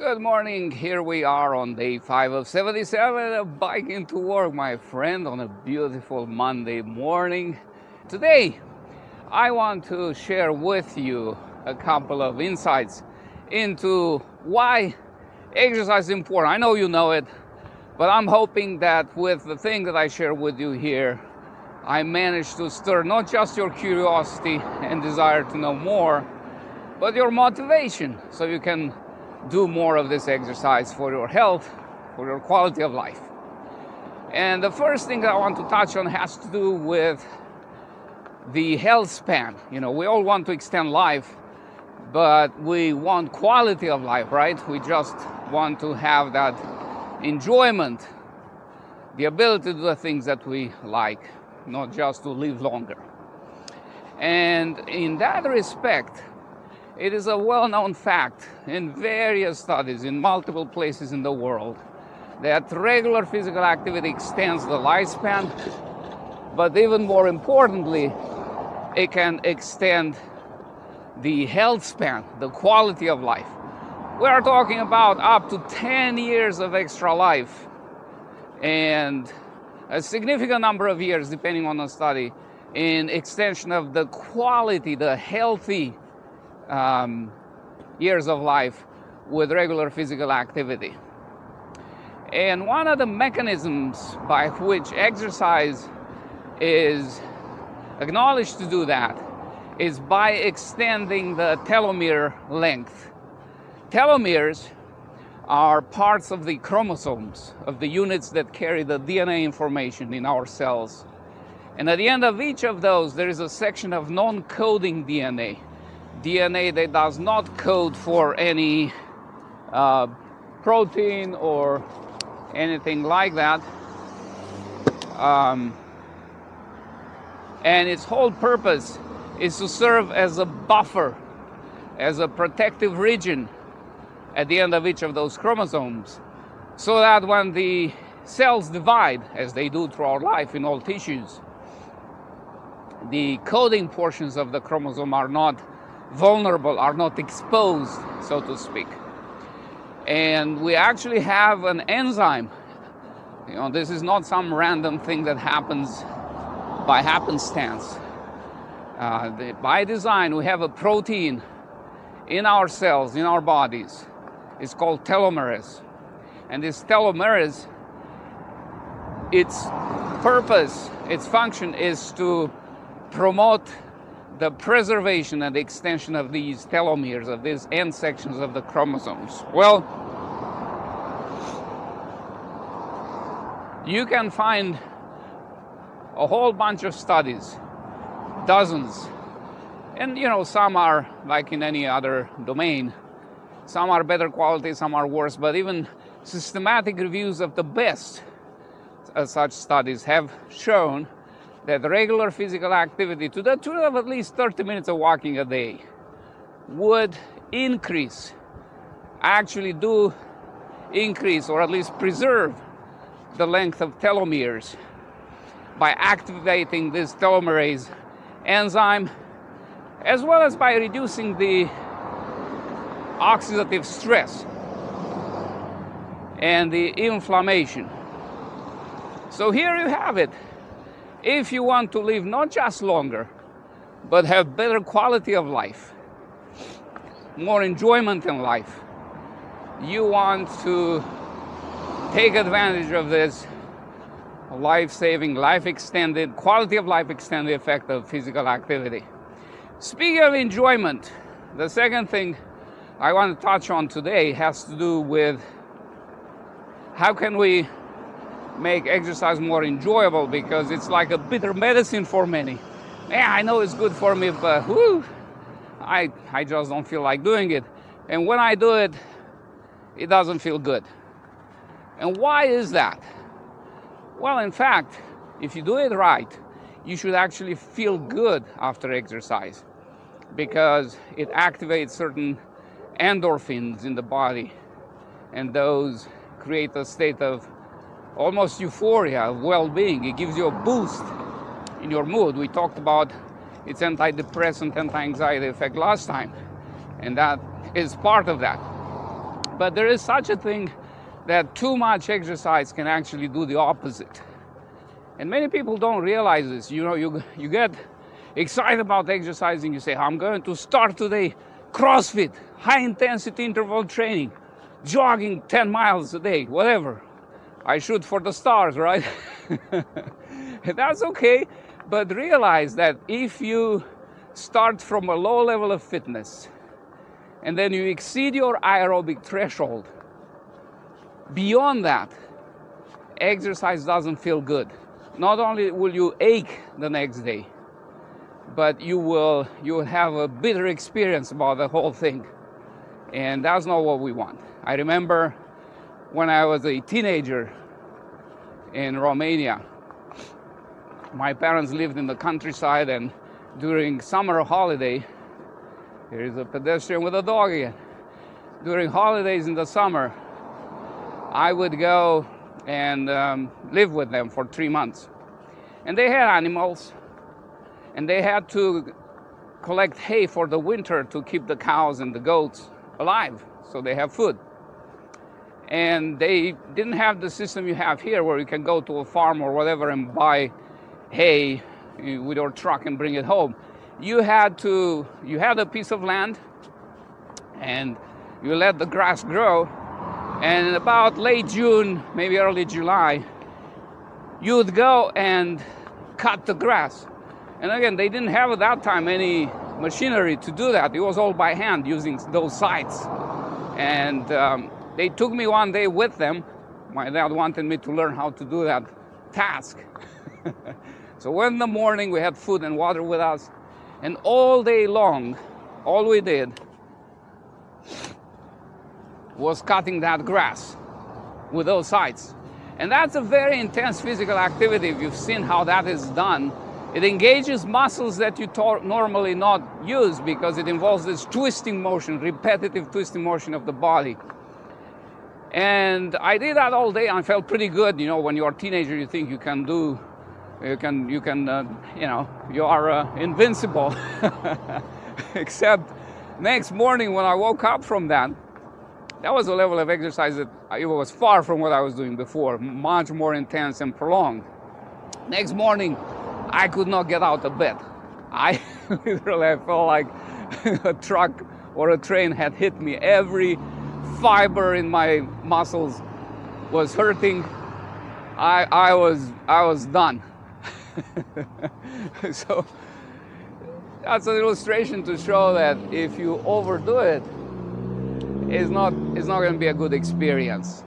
Good morning. Here we are on day 5 of 77 of biking to work, my friend, on a beautiful Monday morning. Today, I want to share with you a couple of insights into why exercise is important. I know you know it, but I'm hoping that with the thing that I share with you here, I manage to stir not just your curiosity and desire to know more, but your motivation so you can do more of this exercise for your health, for your quality of life. And the first thing that I want to touch on has to do with the health span. You know, we all want to extend life, but we want quality of life, right? We just want to have that enjoyment, the ability to do the things that we like, not just to live longer. And in that respect, it is a well-known fact in various studies in multiple places in the world that regular physical activity extends the lifespan, but even more importantly, it can extend the health span, the quality of life. We are talking about up to 10 years of extra life and a significant number of years, depending on the study, in extension of the quality, the healthy years of life with regular physical activity. And one of the mechanisms by which exercise is acknowledged to do that is by extending the telomere length. Telomeres are parts of the chromosomes, of the units that carry the DNA information in our cells. And at the end of each of those, there is a section of non-coding DNA. DNA that does not code for any protein or anything like that. And its whole purpose is to serve as a buffer, as a protective region at the end of each of those chromosomes, so that when the cells divide, as they do throughout life in all tissues, the coding portions of the chromosome are not vulnerable, are not exposed, so to speak. And we actually have an enzyme. You know, this is not some random thing that happens by happenstance. By design, we have a protein in our cells, in our bodies. It's called telomeres. And this telomeres, its purpose, its function is to promote the preservation and the extension of these telomeres, of these end sections of the chromosomes. Well, you can find a whole bunch of studies, dozens, and you know, some are like in any other domain, some are better quality, some are worse, but even systematic reviews of the best such studies have shown that regular physical activity, to the tune of at least 30 minutes of walking a day, would increase, actually do increase, or at least preserve the length of telomeres by activating this telomerase enzyme, as well as by reducing the oxidative stress and the inflammation. So here you have it. If you want to live not just longer, but have better quality of life, more enjoyment in life, you want to take advantage of this life-saving, life-extended, quality of life extended effect of physical activity. Speaking of enjoyment, the second thing I want to touch on today has to do with how can we make exercise more enjoyable, because it's like a bitter medicine for many. Yeah, I know it's good for me, but I just don't feel like doing it. And when I do it, it doesn't feel good. And why is that? Well, in fact, if you do it right, you should actually feel good after exercise, because it activates certain endorphins in the body, and those create a state of almost euphoria, of well-being. It gives you a boost in your mood. We talked about its antidepressant, anti-anxiety effect last time, and that is part of that. But there is such a thing that too much exercise can actually do the opposite. And many people don't realize this. You know, you get excited about exercising. You say, I'm going to start today CrossFit, high intensity interval training, jogging 10 miles a day, whatever. I shoot for the stars, right? That's okay. But realize that if you start from a low level of fitness and then you exceed your aerobic threshold, beyond that, exercise doesn't feel good. Not only will you ache the next day, but you will have a bitter experience about the whole thing. And that's not what we want. I remember when I was a teenager in Romania, my parents lived in the countryside, and during summer holiday, here is a pedestrian with a dog again. During holidays in the summer, I would go and live with them for 3 months. And they had animals, and they had to collect hay for the winter to keep the cows and the goats alive, so they have food. And they didn't have the system you have here, where you can go to a farm or whatever and buy hay with your truck and bring it home. You had a piece of land, and you let the grass grow, and about late June, maybe early July, you would go and cut the grass. And again, they didn't have at that time any machinery to do that. It was all by hand using those scythes. And they took me one day with them. My dad wanted me to learn how to do that task. So in the morning, we had food and water with us. And all day long, all we did was cutting that grass with those scythes. And that's a very intense physical activity. If you've seen how that is done, it engages muscles that you normally not use, because it involves this twisting motion, repetitive twisting motion of the body. And I did that all day, and I felt pretty good. You know, when you're a teenager, you think you are invincible. Except next morning when I woke up from that, that was a level of exercise that it was far from what I was doing before, much more intense and prolonged. Next morning, I could not get out of bed. I felt like a truck or a train had hit me. Every fiber in my muscles was hurting. I was done. So that's an illustration to show that if you overdo it, it's not going to be a good experience.